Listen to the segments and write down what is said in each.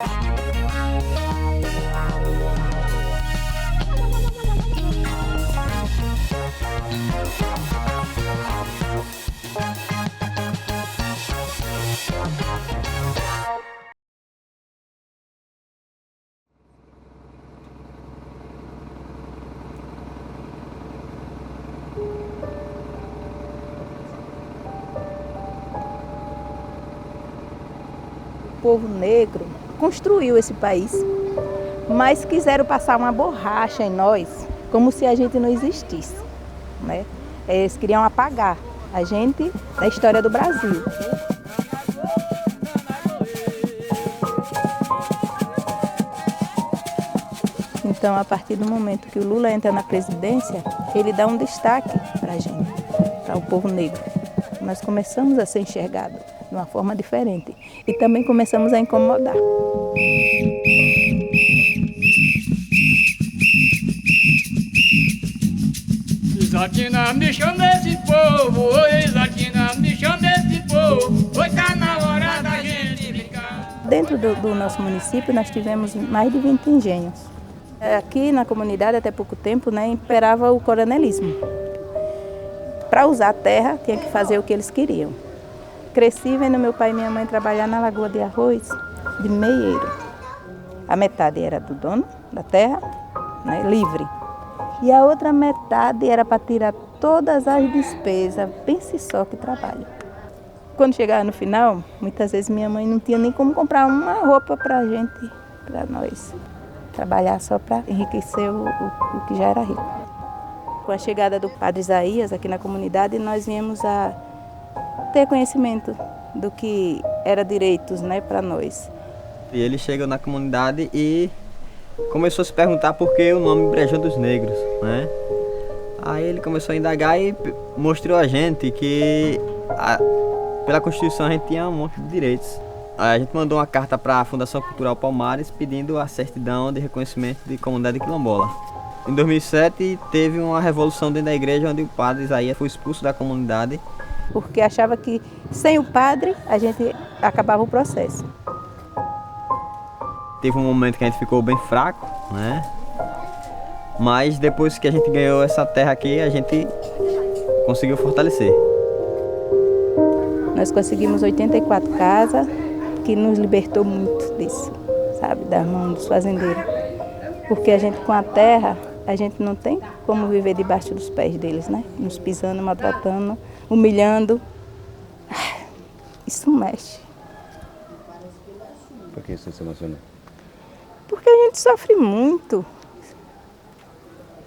O povo negro construiu esse país, mas quiseram passar uma borracha em nós, como se a gente não existisse, né? Eles queriam apagar a gente da história do Brasil. Então, a partir do momento que o Lula entra na presidência, ele dá um destaque para a gente, para o povo negro. Nós começamos a ser enxergados de uma forma diferente e também começamos a incomodar. Isatina, me chama desse povo, oi, Isatina, me chama desse povo, oi, tá na hora da gente brincar. Dentro do nosso município, nós tivemos mais de 20 engenhos. Aqui na comunidade, até pouco tempo, né, imperava o coronelismo. Para usar a terra, tinha que fazer o que eles queriam. Cresci vendo meu pai e minha mãe trabalhar na lagoa de arroz, de meieiro. A metade era do dono da terra, né, livre. E a outra metade era para tirar todas as despesas. Pense só que trabalho. Quando chegava no final, muitas vezes minha mãe não tinha nem como comprar uma roupa para a gente, para nós. Trabalhar só para enriquecer o que já era rico. Com a chegada do padre Isaías aqui na comunidade, nós viemos a ter conhecimento do que era direitos, né, para nós. E ele chegou na comunidade e começou a se perguntar por que o nome Brejão dos Negros, né? Aí ele começou a indagar e mostrou a gente que pela Constituição a gente tinha um monte de direitos. Aí a gente mandou uma carta para a Fundação Cultural Palmares pedindo a certidão de reconhecimento de comunidade quilombola. Em 2007 teve uma revolução dentro da igreja onde o padre Isaías foi expulso da comunidade. Porque achava que sem o padre a gente acabava o processo. Teve um momento que a gente ficou bem fraco, né? Mas depois que a gente ganhou essa terra aqui, a gente conseguiu fortalecer. Nós conseguimos 84 casas, que nos libertou muito disso, sabe, da mão dos fazendeiros. Porque a gente com a terra, a gente não tem como viver debaixo dos pés deles, né? Nos pisando, maltratando, humilhando. Isso mexe. Por que isso se emociona? Porque a gente sofre muito.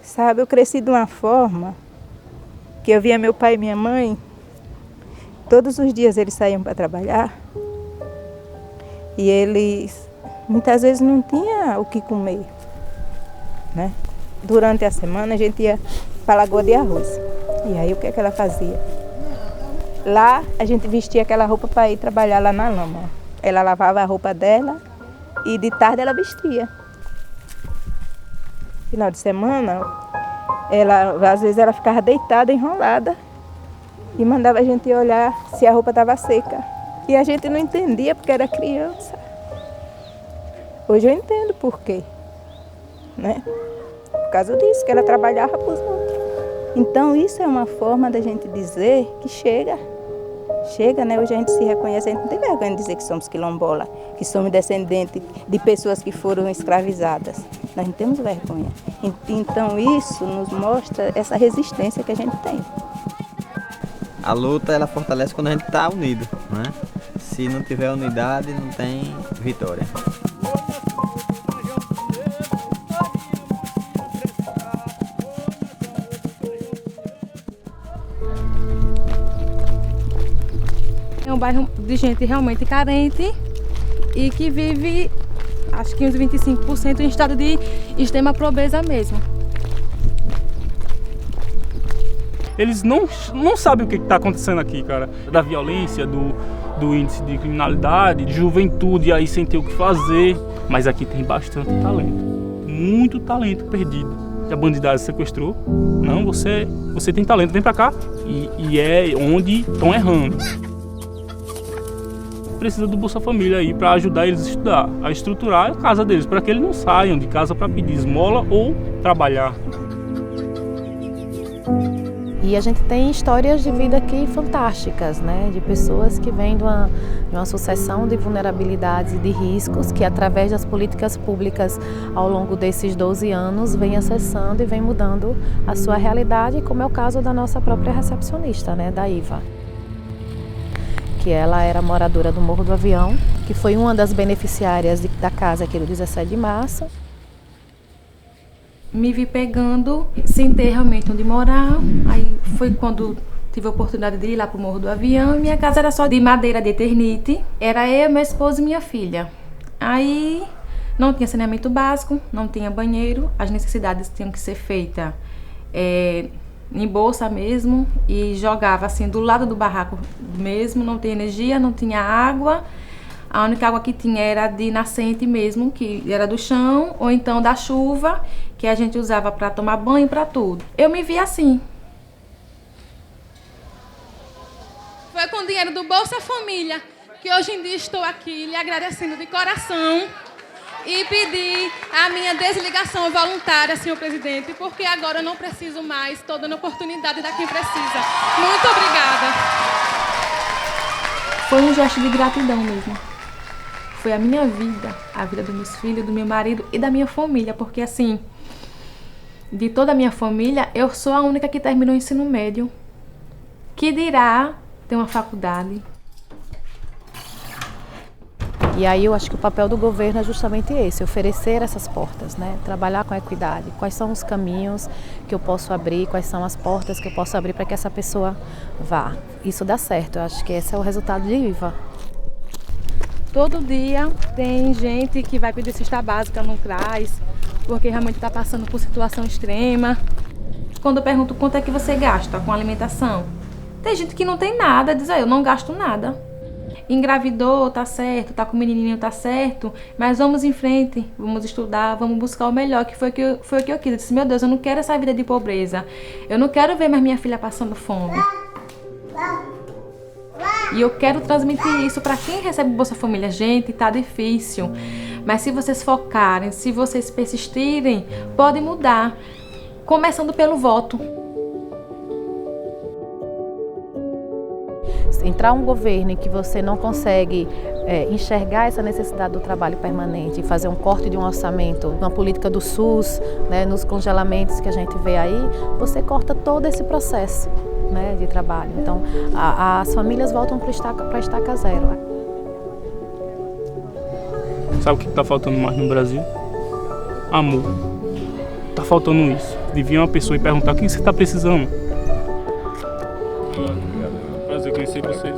Sabe, eu cresci de uma forma que eu via meu pai e minha mãe, todos os dias eles saíam para trabalhar e eles muitas vezes não tinham o que comer, né? Durante a semana a gente ia para a lagoa de arroz. E aí o que é que ela fazia? Lá a gente vestia aquela roupa para ir trabalhar lá na lama. Ela lavava a roupa dela e de tarde ela vestia. Final de semana, às vezes ela ficava deitada, enrolada e mandava a gente olhar se a roupa estava seca. E a gente não entendia porque era criança. Hoje eu entendo por quê, né? Por causa disso, que ela trabalhava para os outros. Então isso é uma forma da gente dizer que chega, né? Hoje a gente se reconhece, a gente não tem vergonha de dizer que somos quilombola, que somos descendentes de pessoas que foram escravizadas. Nós não temos vergonha. Então isso nos mostra essa resistência que a gente tem. A luta ela fortalece quando a gente está unido, né? Se não tiver unidade, não tem vitória. É um bairro de gente realmente carente e que vive, acho que uns 25% em estado de extrema pobreza mesmo. Eles não sabem o que está acontecendo aqui, cara. Da violência, do índice de criminalidade, de juventude aí sem ter o que fazer. Mas aqui tem bastante talento. Muito talento perdido. Que a bandidagem sequestrou. Não, você tem talento, vem pra cá. E é onde estão errando. precisa do Bolsa Família aí para ajudar eles a estudar, a estruturar a casa deles, para que eles não saiam de casa para pedir esmola ou trabalhar. E a gente tem histórias de vida aqui fantásticas, né? De pessoas que vêm de uma sucessão de vulnerabilidades e de riscos que, através das políticas públicas ao longo desses 12 anos, vem acessando e vem mudando a sua realidade, como é o caso da nossa própria recepcionista, né? Da Iva. Que ela era moradora do Morro do Avião, que foi uma das beneficiárias da casa aqui do 17 de março. Me vi pegando sem ter realmente onde morar. Aí foi quando tive a oportunidade de ir lá para o Morro do Avião. Minha casa era só de madeira de eternite. Era eu, meu esposo e minha filha. Aí não tinha saneamento básico, não tinha banheiro. As necessidades tinham que ser feitas em bolsa mesmo. E jogava assim do lado do barraco mesmo. Não tinha energia, não tinha água. A única água que tinha era de nascente mesmo, que era do chão, ou então da chuva, que a gente usava para tomar banho, para tudo. Eu me vi assim. Foi com o dinheiro do Bolsa Família que hoje em dia estou aqui lhe agradecendo de coração e pedir a minha desligação voluntária, senhor presidente, porque agora eu não preciso mais, estou dando oportunidade da quem precisa. Muito obrigada. Foi um gesto de gratidão mesmo. Foi a minha vida, a vida dos meus filhos, do meu marido e da minha família, porque assim, de toda a minha família, eu sou a única que terminou o ensino médio. Que dirá ter uma faculdade. E aí eu acho que o papel do governo é justamente esse, oferecer essas portas, né? Trabalhar com a equidade. Quais são os caminhos que eu posso abrir, quais são as portas que eu posso abrir para que essa pessoa vá. Isso dá certo, eu acho que esse é o resultado de Iva. Todo dia tem gente que vai pedir cesta básica no CRAS, porque realmente está passando por situação extrema. Quando eu pergunto quanto é que você gasta com alimentação, tem gente que não tem nada, diz, eu não gasto nada. Engravidou, tá certo, tá com o menininho, tá certo, mas vamos em frente, vamos estudar, vamos buscar o melhor, que foi o que eu quis. Eu disse, meu Deus, eu não quero essa vida de pobreza, eu não quero ver mais minha filha passando fome. E eu quero transmitir isso para quem recebe Bolsa Família. Gente, tá difícil, mas se vocês focarem, se vocês persistirem, pode mudar, começando pelo voto. Entrar um governo em que você não consegue enxergar essa necessidade do trabalho permanente e fazer um corte de um orçamento, uma política do SUS, né, nos congelamentos que a gente vê aí, você corta todo esse processo, né, de trabalho. Então, as famílias voltam para a estaca zero. Sabe o que está faltando mais no Brasil? Amor. Está faltando isso. De vir uma pessoa e perguntar o que você está precisando. Prazer conhecer vocês.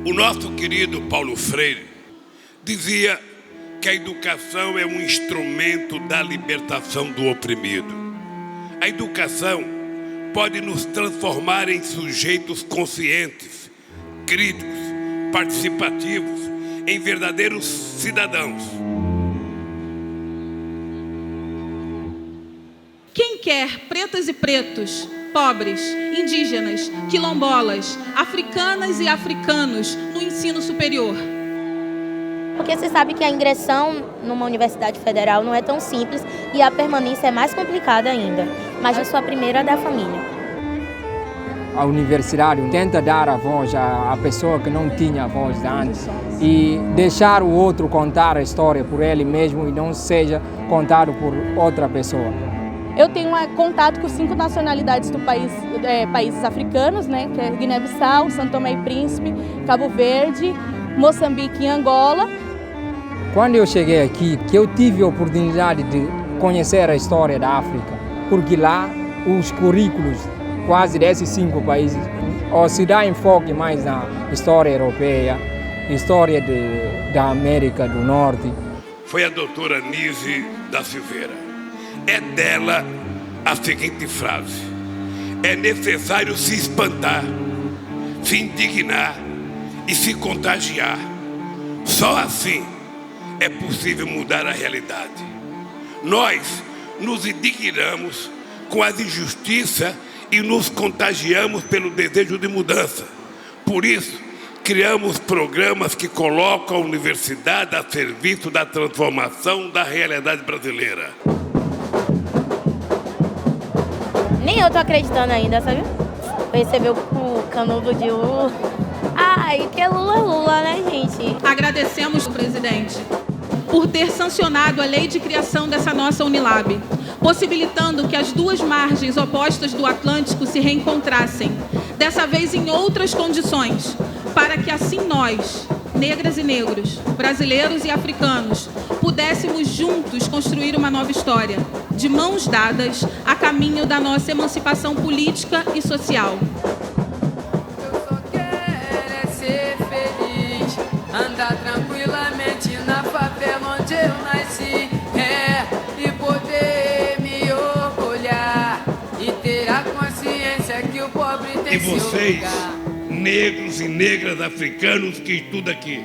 O nosso querido Paulo Freire dizia que a educação é um instrumento da libertação do oprimido. A educação pode nos transformar em sujeitos conscientes, críticos, participativos, em verdadeiros cidadãos. Quem quer pretas e pretos, pobres, indígenas, quilombolas, africanas e africanos no ensino superior? Porque você sabe que a ingressão numa universidade federal não é tão simples e a permanência é mais complicada ainda. Mas eu sou a primeira da família. A universidade tenta dar a voz à pessoa que não tinha voz antes e deixar o outro contar a história por ele mesmo e não seja contado por outra pessoa. Eu tenho contato com 5 nacionalidades do países africanos, né, que é Guiné-Bissau, São Tomé e Príncipe, Cabo Verde, Moçambique e Angola. Quando eu cheguei aqui, que eu tive a oportunidade de conhecer a história da África, porque lá os currículos quase desses 5 países ou se dá enfoque mais na história europeia, história da América do Norte. Foi a doutora Nise da Silveira. É dela a seguinte frase: é necessário se espantar se indignar e se contagiar. Só assim é possível mudar a realidade. Nós nos indignamos com as injustiças e nos contagiamos pelo desejo de mudança. Por isso, criamos programas que colocam a universidade a serviço da transformação da realidade brasileira. Nem eu tô acreditando ainda, sabe? Recebeu o canudo de Lula. Ai, que é Lula, né, gente? Agradecemos ao presidente por ter sancionado a lei de criação dessa nossa Unilab, possibilitando que as duas margens opostas do Atlântico se reencontrassem, dessa vez em outras condições, para que assim nós, negras e negros, brasileiros e africanos, pudéssemos juntos construir uma nova história, de mãos dadas, a caminho da nossa emancipação política e social. Eu só quero é ser feliz, andar tranquilamente na favela onde eu nasci, e poder me orgulhar e ter a consciência que o pobre tem E vocês, seu lugar. negros e negras africanos que estudam aqui,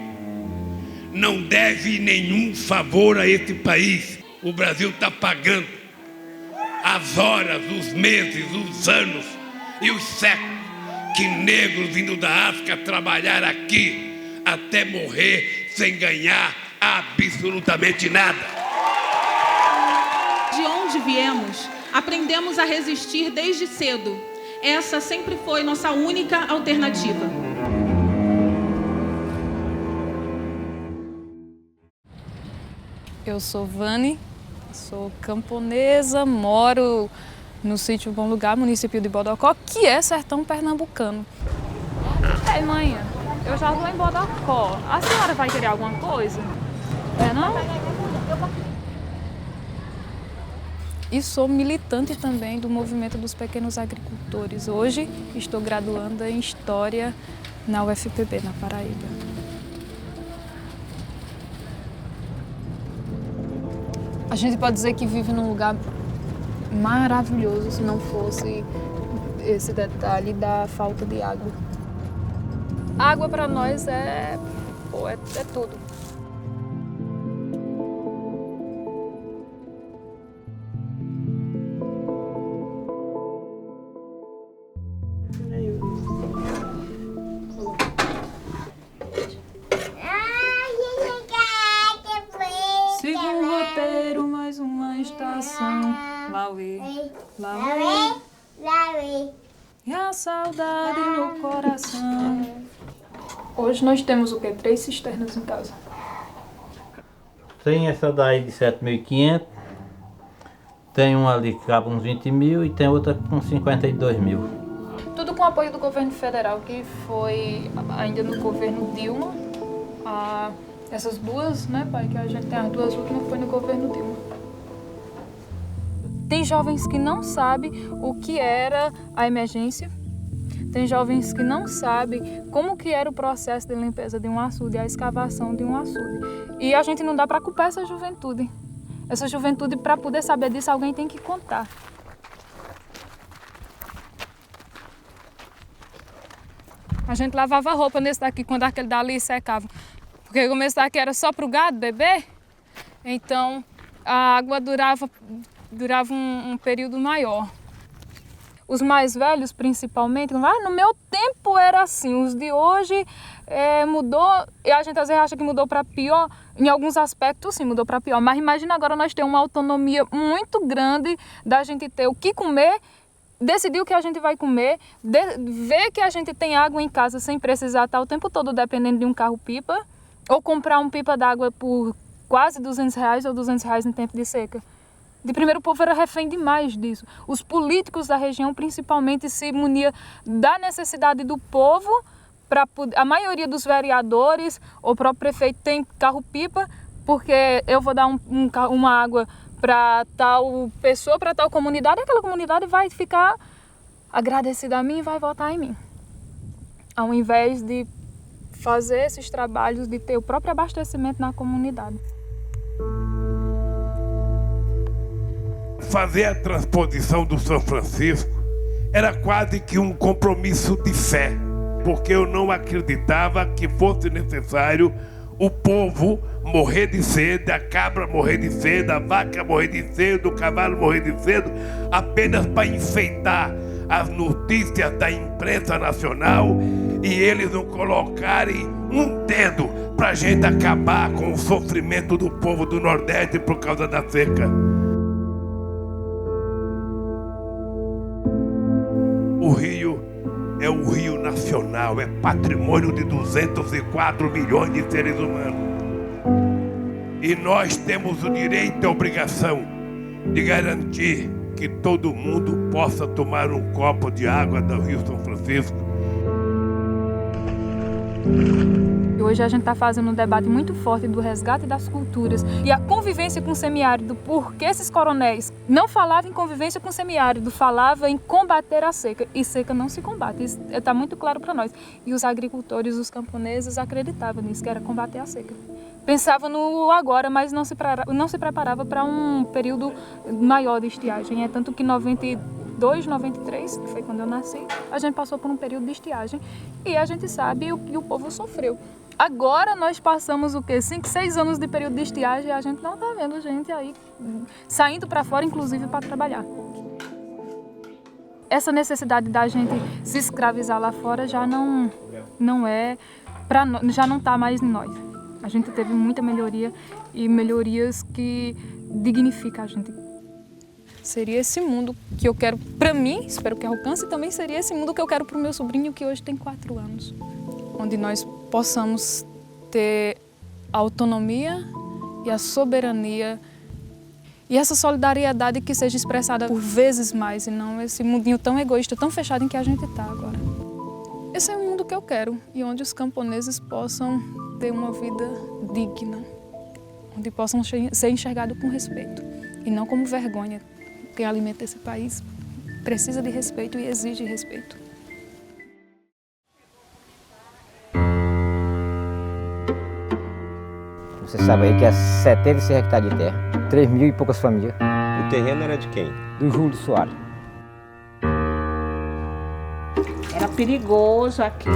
não deve nenhum favor a esse país. O Brasil está pagando as horas, os meses, os anos e os séculos que negros vindo da África trabalharam aqui até morrer sem ganhar absolutamente nada. De onde viemos, aprendemos a resistir desde cedo. Essa sempre foi nossa única alternativa. Eu sou Vani, sou camponesa, moro no sítio Bom Lugar, município de Bodocó, que é sertão pernambucano. Mãe, eu já vou em Bodocó. A senhora vai querer alguma coisa? Não? E sou militante também do movimento dos pequenos agricultores. Hoje estou graduanda em História na UFPB, na Paraíba. A gente pode dizer que vive num lugar maravilhoso se não fosse esse detalhe da falta de água. Água para nós é tudo. Siga um roteiro, mais uma estação. Lauê, lauê, lauê. E a saudade no coração. Hoje nós temos o quê? 3 cisternas em casa. Tem essa daí de 7.500. Tem uma ali que cabe uns 20 mil e tem outra com 52 mil. Tudo com apoio do governo federal, que foi ainda no governo Dilma. Essas duas, né, pai, que a gente tem as duas últimas, foi no governo Dilma. Tem jovens que não sabem o que era a emergência. Tem jovens que não sabem como que era o processo de limpeza de um açude, a escavação de um açude. E a gente não dá para culpar essa juventude. Essa juventude, para poder saber disso, alguém tem que contar. A gente lavava roupa nesse daqui quando aquele dali secava. Porque como esse daqui era só para o gado beber, então a água durava um período maior. Os mais velhos, principalmente, no meu tempo era assim, os de hoje mudou, e a gente às vezes acha que mudou para pior, em alguns aspectos sim, mudou para pior, mas imagina agora nós ter uma autonomia muito grande da gente ter o que comer, decidir o que a gente vai comer, ver que a gente tem água em casa sem precisar estar o tempo todo dependendo de um carro-pipa, ou comprar um pipa d'água por quase R$200 ou R$200 em tempo de seca. De primeiro, o povo era refém demais disso. Os políticos da região, principalmente, se munia da necessidade do povo. A maioria dos vereadores, o próprio prefeito tem carro-pipa, porque eu vou dar uma água para tal pessoa, para tal comunidade, e aquela comunidade vai ficar agradecida a mim e vai votar em mim. Ao invés de fazer esses trabalhos de ter o próprio abastecimento na comunidade. Fazer a transposição do São Francisco era quase que um compromisso de fé. porque eu não acreditava que fosse necessário o povo morrer de sede, a cabra morrer de sede, a vaca morrer de sede, o cavalo morrer de sede, apenas para enfeitar as notícias da imprensa nacional e eles não colocarem um dedo para a gente acabar com o sofrimento do povo do Nordeste por causa da seca. O rio é um rio nacional, é patrimônio de 204 milhões de seres humanos. E nós temos o direito e a obrigação de garantir que todo mundo possa tomar um copo de água do Rio São Francisco. Hoje a gente está fazendo um debate muito forte do resgate das culturas e a convivência com o semiárido, porque esses coronéis não falavam em convivência com o semiárido, falavam em combater a seca. E seca não se combate, isso está muito claro para nós. E os agricultores, os camponeses acreditavam nisso, que era combater a seca. Pensavam no agora, mas não se preparava para um período maior de estiagem. É tanto que 92, 93, que foi quando eu nasci, a gente passou por um período de estiagem e a gente sabe o que o povo sofreu. Agora nós passamos o quê? 5, 6 anos de período de estiagem e a gente não está vendo gente aí saindo para fora, inclusive para trabalhar. Essa necessidade da gente se escravizar lá fora já não está mais em nós. A gente teve muita melhoria e melhorias que dignificam a gente. Seria esse mundo que eu quero para mim, espero que alcance, e também seria esse mundo que eu quero para o meu sobrinho, que hoje tem 4 anos. Onde nós possamos ter a autonomia e a soberania e essa solidariedade que seja expressada por vezes mais, e não esse mundinho tão egoísta, tão fechado em que a gente está agora. Esse é o mundo que eu quero, e onde os camponeses possam ter uma vida digna, onde possam ser enxergados com respeito e não como vergonha. Quem alimenta esse país precisa de respeito e exige respeito. Você sabe aí que é 76 hectares de terra, 3.000 e poucas famílias. O terreno era de quem? Do Júlio Soares. Era perigoso aqui.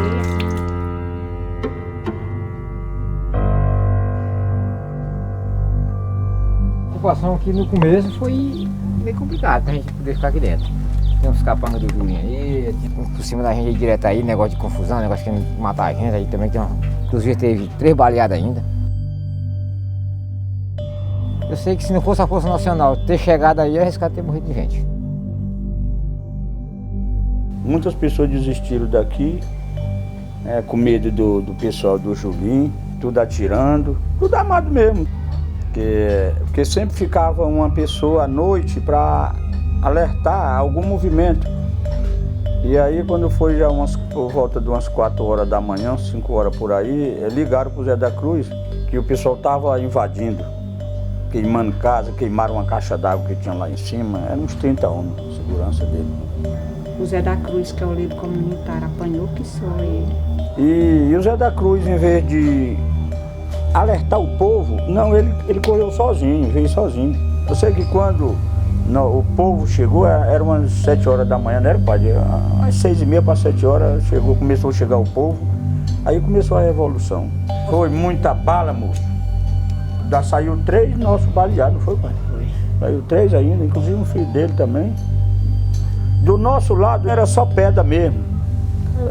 A ocupação aqui no começo foi meio complicado pra gente poder ficar aqui dentro. Tem uns capangas de ruim aí, por cima da gente aí direto aí, negócio de confusão, negócio de querendo matar a gente, aí também tem inclusive teve 3 baleadas ainda. Eu sei que se não fosse a Força Nacional ter chegado aí, ia arriscar ter morrido de gente. Muitas pessoas desistiram daqui, com medo do pessoal do Julim, tudo atirando, tudo armado mesmo. Porque sempre ficava uma pessoa à noite para alertar algum movimento. E aí quando foi já por volta de umas 4 horas da manhã, 5 horas por aí, ligaram para o Zé da Cruz que o pessoal estava invadindo, queimando casa, queimaram uma caixa d'água que tinha lá em cima, eram uns 30 homens, a segurança dele. O Zé da Cruz, que é o líder comunitário, apanhou que só ele. E o Zé da Cruz, em vez de alertar o povo, não, ele correu sozinho, veio sozinho. Eu sei que quando o povo chegou, era umas 7 horas da manhã, não era, pai? Às 6h30 para 7 horas começou a chegar o povo, aí começou a revolução. Foi muita bala, moço. Já saiu 3 nossos baleados, não foi, pai? Saiu 3 ainda, inclusive um filho dele também. Do nosso lado era só pedra mesmo.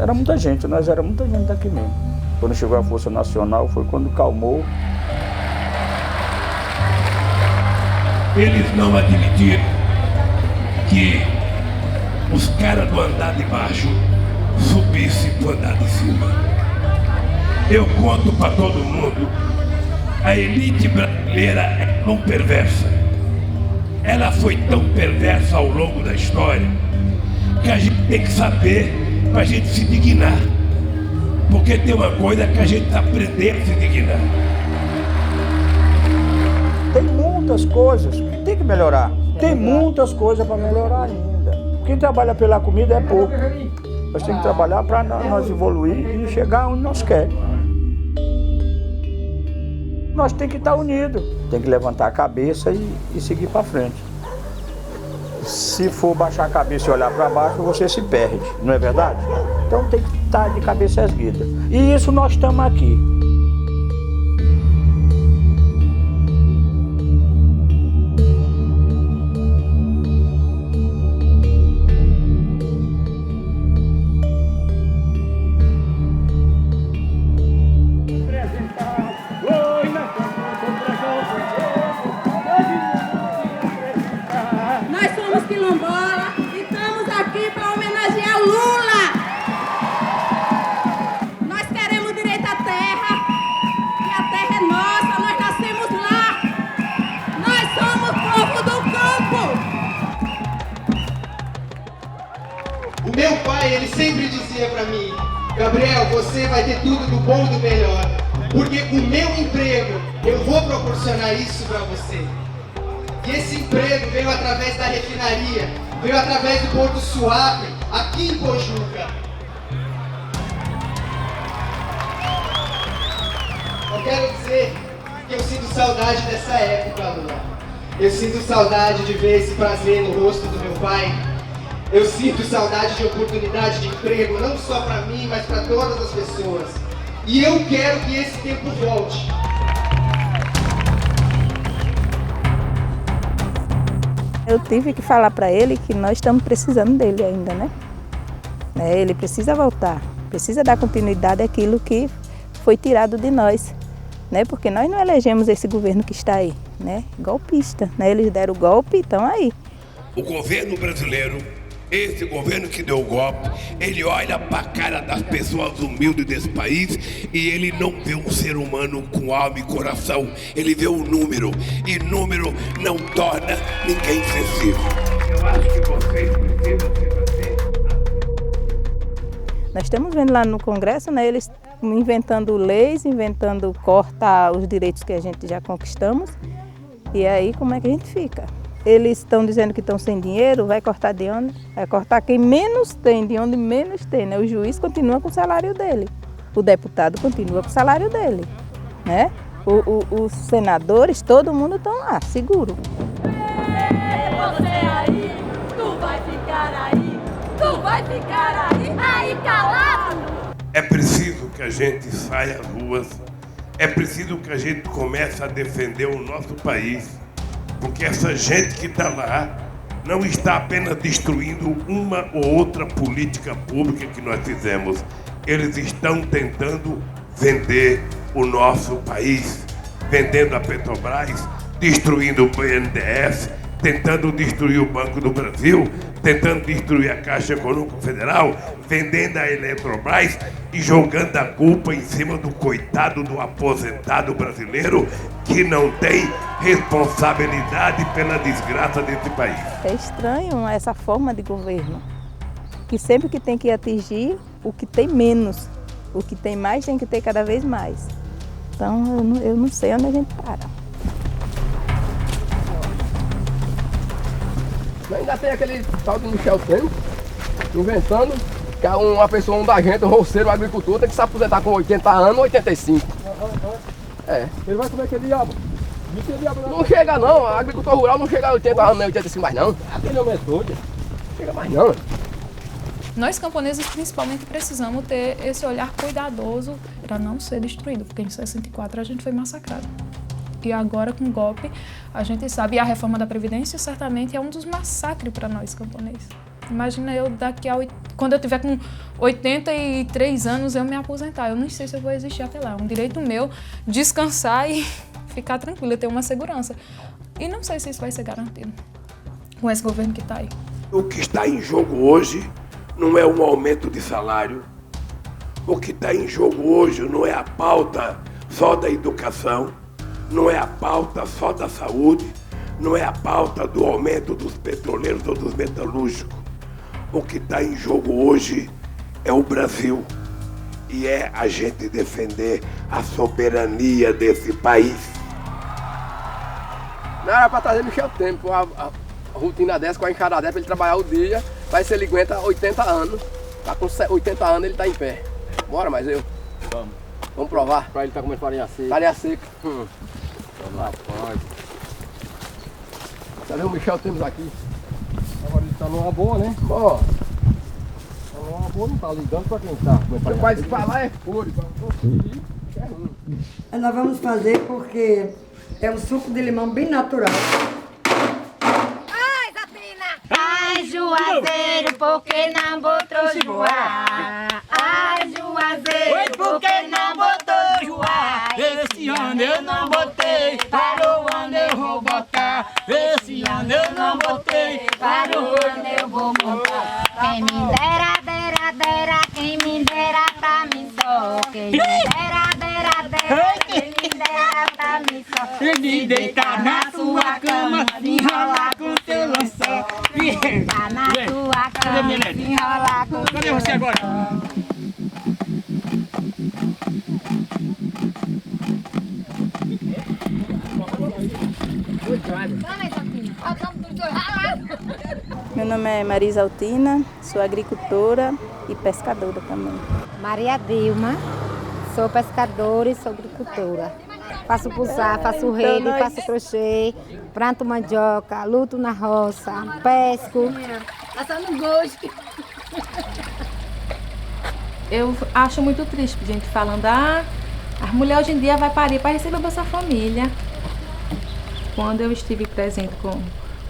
Era muita gente, nós era muita gente daqui mesmo. Quando chegou a Força Nacional foi quando calmou. Eles não admitiram que os caras do andar de baixo subissem para o andar de cima. Eu conto para todo mundo, a elite brasileira é tão perversa. Ela foi tão perversa ao longo da história que a gente tem que saber para a gente se dignar. Porque tem uma coisa que a gente está aprendendo a se dignar. Tem muitas coisas que tem que melhorar. Tem muitas coisas para melhorar ainda. Quem trabalha pela comida é pouco. Nós temos que trabalhar para nós evoluir e chegar onde nós queremos. Nós temos que estar unidos. Tem que levantar a cabeça e seguir para frente. Se for baixar a cabeça e olhar para baixo, você se perde, não é verdade? Então tem que está de cabeça erguida. E isso nós estamos aqui. Nós somos quilombola e estamos aqui para homenagear o Lula. Nós queremos direito à terra, e a terra é nossa, nós nascemos lá. Nós somos povo do campo. O meu pai, ele sempre dizia para mim: Gabriel, você vai ter tudo do bom e do melhor, porque com o meu emprego eu vou proporcionar isso para você. E esse emprego veio através da refinaria, veio através do Porto Suape, aqui em Pojuca. Eu quero dizer que eu sinto saudade dessa época, Lula. Eu sinto saudade de ver esse prazer no rosto do meu pai. Eu sinto saudade de oportunidade de emprego, não só para mim, mas para todas as pessoas. E eu quero que esse tempo volte. Eu tive que falar para ele que nós estamos precisando dele ainda, né? Ele precisa voltar, precisa dar continuidade àquilo que foi tirado de nós, né? Porque nós não elegemos esse governo que está aí, né? Golpista, né? Eles deram o golpe e estão aí. O governo brasileiro, esse governo que deu o golpe, ele olha para a cara das pessoas humildes desse país e ele não vê um ser humano com alma e coração, ele vê um número, e número não torna ninguém sensível. Eu acho que vocês precisam ser. Nós estamos vendo lá no Congresso, né, eles inventando leis, inventando cortar os direitos que a gente já conquistamos, e aí como é que a gente fica? Eles estão dizendo que estão sem dinheiro, vai cortar de onde? Vai cortar quem menos tem, de onde menos tem, né? O juiz continua com o salário dele, o deputado continua com o salário dele, né? Os senadores, todo mundo estão lá, seguro. Você aí, tu vai ficar aí, tu vai ficar aí calado. É preciso que a gente saia às ruas, é preciso que a gente comece a defender o nosso país. Porque essa gente que está lá não está apenas destruindo uma ou outra política pública que nós fizemos. Eles estão tentando vender o nosso país, vendendo a Petrobras, destruindo o BNDES, tentando destruir o Banco do Brasil, tentando destruir a Caixa Econômica Federal, vendendo a Eletrobras e jogando a culpa em cima do coitado do aposentado brasileiro que não tem responsabilidade pela desgraça desse país. É estranho essa forma de governo, que sempre que tem que atingir o que tem menos, o que tem mais tem que ter cada vez mais. Então eu não sei onde a gente para. Ainda tem aquele tal de Michel Temer, inventando que uma pessoa, da gente, um roceiro, um agricultor, tem que se aposentar com 80 anos, 85. É. Ele vai comer aquele diabo? Não chega não, a agricultura rural não chega a 80 anos, nem 85 mais não. Aquele homem é doido. Não chega mais não. Nós camponeses principalmente precisamos ter esse olhar cuidadoso para não ser destruído, porque em 64 a gente foi massacrado. E agora com o golpe, a gente sabe, e a reforma da Previdência certamente é um dos massacres para nós camponeses. Imagina eu quando eu tiver com 83 anos eu me aposentar, eu não sei se eu vou existir até lá. É um direito meu descansar e ficar tranquila, ter uma segurança. E não sei se isso vai ser garantido com esse governo que está aí. O que está em jogo hoje não é um aumento de salário. O que está em jogo hoje não é a pauta só da educação, não é a pauta só da saúde, não é a pauta do aumento dos petroleiros ou dos metalúrgicos. O que está em jogo hoje é o Brasil e é a gente defender a soberania desse país. Não era para trazer Michel Temer, com a rotina dessa, com a enxada dessa, para ele trabalhar o dia, vai se ele aguenta 80 anos, tá com 80 anos ele está em pé. Bora, mas eu. Vamos provar. Para ele estar comendo farinha seca. Farinha seca. Rapaz. Cadê o Michel Temer aqui? Agora ele está numa boa, né? Ó. O avô não tá ligando pra quem tá. Mas falar é fúria, pra conseguir é ruim. Nós vamos fazer porque é um suco de limão bem natural. Ai, Juazeiro, por que não botou Juá? Ai, Juazeiro, por que não botou Juá? Esse ano eu não botei, para o ano eu vou botar. Esse ano eu não botei, para o ano eu vou montar. Quem me dera, dera, dera, quem me dera pra mim só. Quem me dera, dera, dera, quem me dera pra mim só. De deitar na sua cama, enrolar com teu lençol. Deitar na sua cama, enrolar com teu lençol. Cadê você agora? Meu nome é Marisa Altina, sou agricultora e pescadora também. Maria Dilma, sou pescadora e sou agricultora. Faço pulsar, faço rede, faço crochê, planto mandioca, luto na roça, pesco. Passando gosto. Eu acho muito triste, gente, falando, a mulher hoje em dia vai parir para receber Bolsa Família. Quando eu estive presente com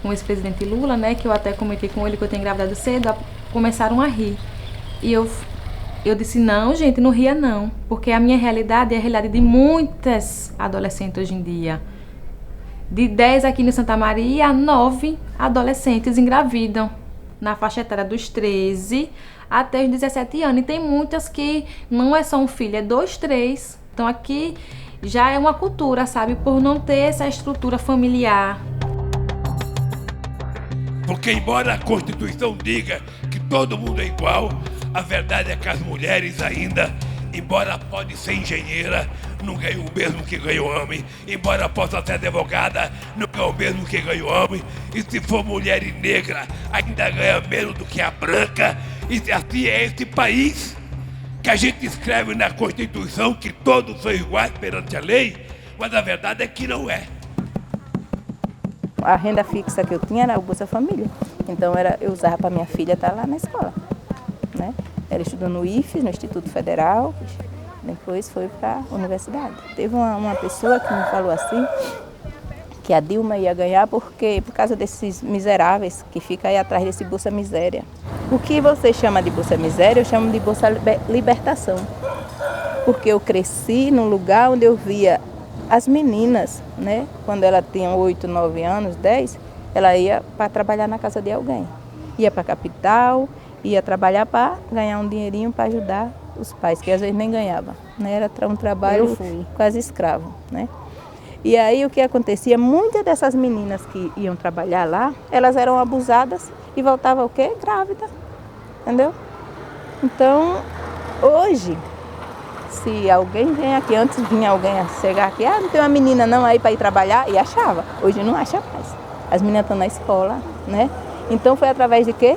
o ex-presidente Lula, né, que eu até comentei com ele que eu tenho engravidado cedo, começaram a rir. E eu disse, não, gente, não ria não, porque a minha realidade é a realidade de muitas adolescentes hoje em dia. De 10 aqui em Santa Maria, 9 adolescentes engravidam, na faixa etária dos 13 até os 17 anos. E tem muitas que não é só um filho, é 2, 3. Então aqui já é uma cultura, sabe, por não ter essa estrutura familiar. Porque embora a Constituição diga que todo mundo é igual, a verdade é que as mulheres ainda, embora pode ser engenheira, não ganham o mesmo que ganha o homem. Embora possa ser advogada, não ganha o mesmo que ganha o homem. E se for mulher e negra, ainda ganha menos do que a branca. E assim é esse país, que a gente escreve na Constituição que todos são iguais perante a lei, mas a verdade é que não é. A renda fixa que eu tinha era o Bolsa Família. Então eu usava para minha filha estar lá na escola, né? Ela estudou no IFES, no Instituto Federal, depois foi para a universidade. Teve uma pessoa que me falou assim, que a Dilma ia ganhar por causa desses miseráveis que ficam aí atrás desse Bolsa Miséria. O que você chama de Bolsa Miséria, eu chamo de Bolsa Libertação. Porque eu cresci num lugar onde eu via as meninas, né? Quando ela tinha 8, 9 anos, 10, ela ia para trabalhar na casa de alguém. Ia para a capital, ia trabalhar para ganhar um dinheirinho para ajudar os pais, que às vezes nem ganhava, né? Era um trabalho quase escravo, né? E aí o que acontecia, muitas dessas meninas que iam trabalhar lá, elas eram abusadas e voltavam o quê? Grávida, entendeu? Então, hoje, se alguém vem aqui, antes vinha alguém a chegar aqui, não tem uma menina não aí para ir trabalhar, e achava. Hoje não acha mais. As meninas estão na escola, né? Então foi através de quê?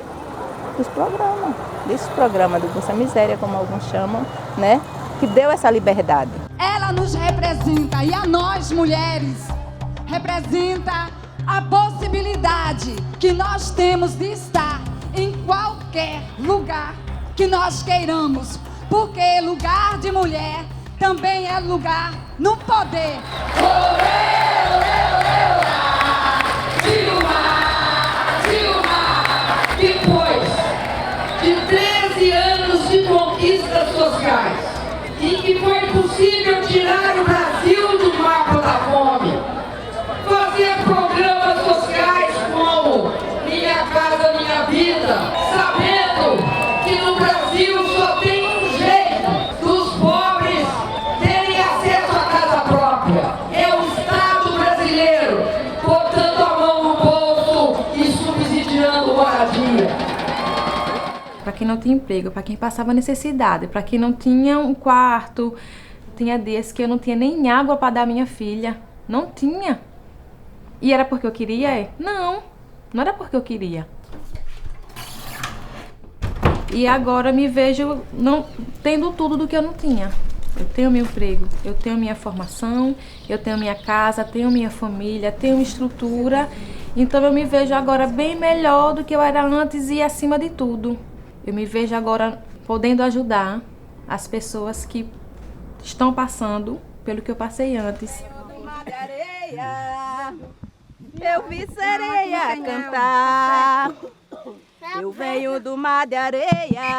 Dos programas, desse programa do Bolsa Miséria, como alguns chamam, né? Que deu essa liberdade. Ela nos representa, e a nós, mulheres, representa a possibilidade que nós temos de estar em qualquer lugar que nós queiramos, porque lugar de mulher também é lugar no poder. Depois de 13 anos de conquistas sociais, em que foi possível tirar o Brasil do mapa da fome, fazer programas sociais como Minha Casa Minha Vida, sabendo que no Brasil só tem um jeito dos pobres terem acesso à casa própria, é o Estado brasileiro botando a mão no bolso e subsidiando moradia. Para quem não tinha emprego, para quem passava necessidade, para quem não tinha um quarto. Tinha dias que eu não tinha nem água para dar à minha filha. Não tinha. E era porque eu queria? Não, não era porque eu queria. E agora me vejo não tendo tudo do que eu não tinha. Eu tenho meu emprego, eu tenho minha formação, eu tenho minha casa, tenho minha família, tenho estrutura. Então eu me vejo agora bem melhor do que eu era antes e acima de tudo. Eu me vejo agora podendo ajudar as pessoas que estão passando pelo que eu passei antes. Eu vi sereia cantar, eu venho do mar de areia.